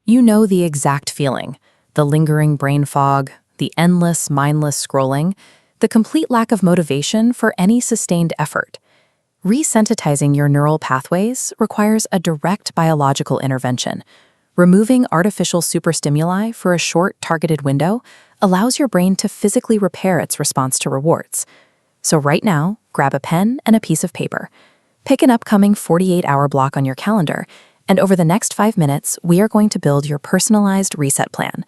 You know the exact feeling: the lingering brain fog, the endless, mindless scrolling, the complete lack of motivation for any sustained effort. Resensitizing your neural pathways requires a direct biological intervention. Removing artificial superstimuli for a short, targeted window allows your brain to physically repair its response to rewards. So right now, grab a pen and a piece of paper. Pick an upcoming 48-hour block on your calendar, and over the next 5 minutes, we are going to build your personalized reset plan.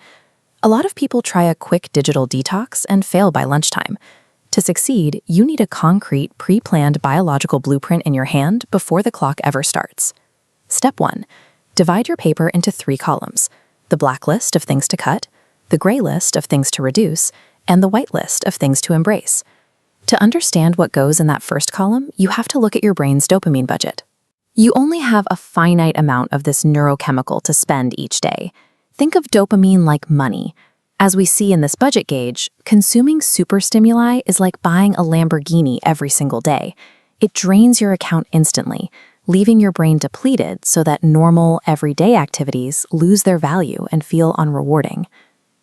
A lot of people try a quick digital detox and fail by lunchtime. To succeed, you need a concrete, pre-planned biological blueprint in your hand before the clock ever starts. Step 1. Divide your paper into 3 columns: the black list of things to cut, the gray list of things to reduce, and the white list of things to embrace. To understand what goes in that first column, you have to look at your brain's dopamine budget. You only have a finite amount of this neurochemical to spend each day. Think of dopamine like money. As we see in this budget gauge, consuming superstimuli is like buying a Lamborghini every single day. It drains your account instantly, leaving your brain depleted so that normal, everyday activities lose their value and feel unrewarding.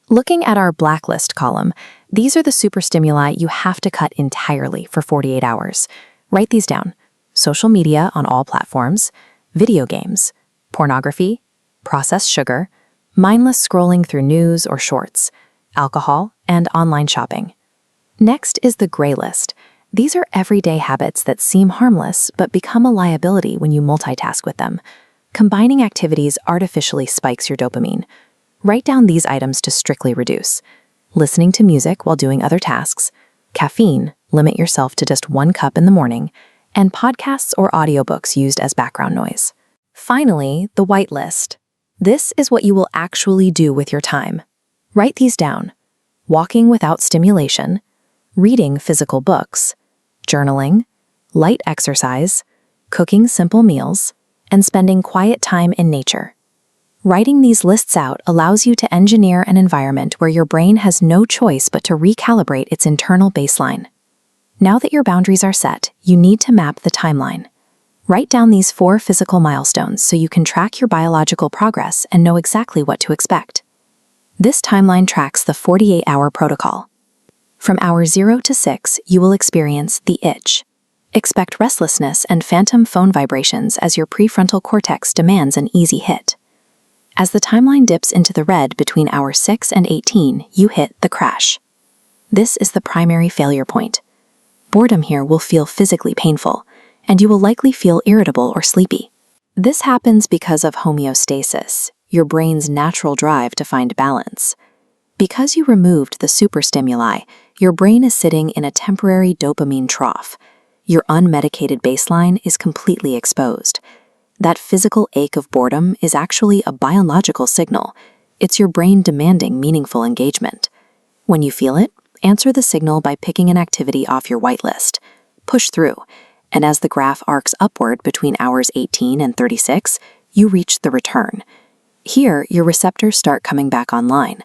Looking at our blacklist column, these are the superstimuli you have to cut entirely for 48 hours. Write these down: social media on all platforms, video games, pornography, processed sugar, mindless scrolling through news or shorts, alcohol, and online shopping. Next is the gray list. These are everyday habits that seem harmless but become a liability when you multitask with them. Combining activities artificially spikes your dopamine. Write down these items to strictly reduce: listening to music while doing other tasks, caffeine, limit yourself to just 1 cup in the morning, and podcasts or audiobooks used as background noise. Finally, the white list. This is what you will actually do with your time. Write these down: walking without stimulation, reading physical books, journaling, light exercise, cooking simple meals, and spending quiet time in nature. Writing these lists out allows you to engineer an environment where your brain has no choice but to recalibrate its internal baseline. Now that your boundaries are set, you need to map the timeline. Write down these 4 physical milestones so you can track your biological progress and know exactly what to expect. This timeline tracks the 48-hour protocol. From hour 0 to 6, you will experience the itch. Expect restlessness and phantom phone vibrations as your prefrontal cortex demands an easy hit. As the timeline dips into the red between hour 6 and 18, you hit the crash. This is the primary failure point. Boredom here will feel physically painful, and you will likely feel irritable or sleepy. This happens because of homeostasis, your brain's natural drive to find balance. Because you removed the superstimuli, your brain is sitting in a temporary dopamine trough. Your unmedicated baseline is completely exposed. That physical ache of boredom is actually a biological signal. It's your brain demanding meaningful engagement. When you feel it, answer the signal by picking an activity off your whitelist. Push through, and as the graph arcs upward between hours 18 and 36, you reach the return. Here, your receptors start coming back online.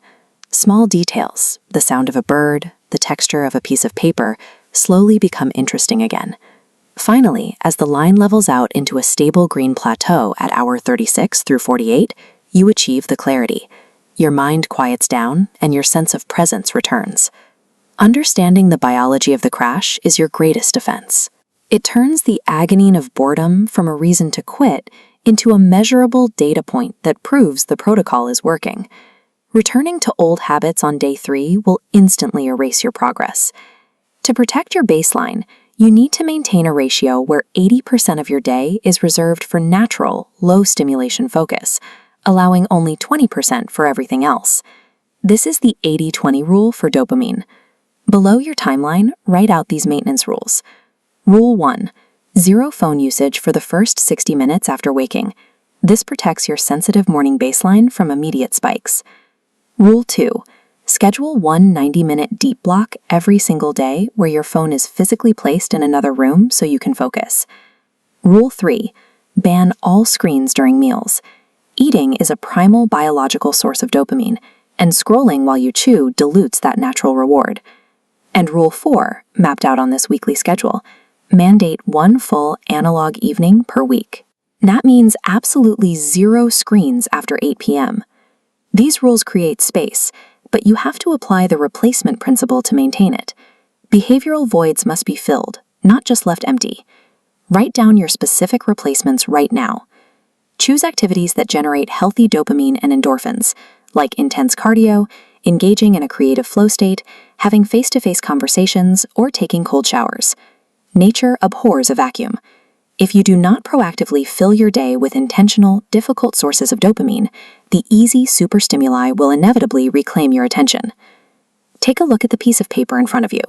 Small details, the sound of a bird, the texture of a piece of paper, slowly become interesting again. Finally, as the line levels out into a stable green plateau at hour 36 through 48, you achieve the clarity. Your mind quiets down, and your sense of presence returns. Understanding the biology of the crash is your greatest defense. It turns the agony of boredom from a reason to quit into a measurable data point that proves the protocol is working. Returning to old habits on day 3 will instantly erase your progress. To protect your baseline, you need to maintain a ratio where 80% of your day is reserved for natural, low-stimulation focus, allowing only 20% for everything else. This is the 80-20 rule for dopamine. Below your timeline, write out these maintenance rules. Rule 1. 0 phone usage for the first 60 minutes after waking. This protects your sensitive morning baseline from immediate spikes. Rule 2. Schedule one 90-minute deep block every single day where your phone is physically placed in another room so you can focus. Rule 3. Ban all screens during meals. Eating is a primal biological source of dopamine, and scrolling while you chew dilutes that natural reward. And Rule 4, mapped out on this weekly schedule, mandate 1 full analog evening per week. That means absolutely 0 screens after 8 p.m. These rules create space, but you have to apply the replacement principle to maintain it. Behavioral voids must be filled, not just left empty. Write down your specific replacements right now. Choose activities that generate healthy dopamine and endorphins, like intense cardio, engaging in a creative flow state, having face-to-face conversations, or taking cold showers. Nature abhors a vacuum. If you do not proactively fill your day with intentional, difficult sources of dopamine, the easy superstimuli will inevitably reclaim your attention. Take a look at the piece of paper in front of you.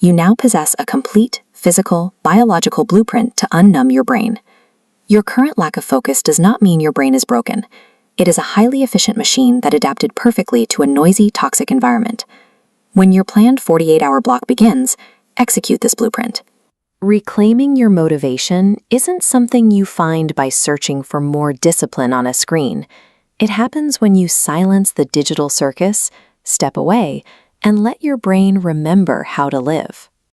You now possess a complete, physical, biological blueprint to unnumb your brain. Your current lack of focus does not mean your brain is broken. It is a highly efficient machine that adapted perfectly to a noisy, toxic environment. When your planned 48-hour block begins, execute this blueprint. Reclaiming your motivation isn't something you find by searching for more discipline on a screen. It happens when you silence the digital circus, step away, and let your brain remember how to live.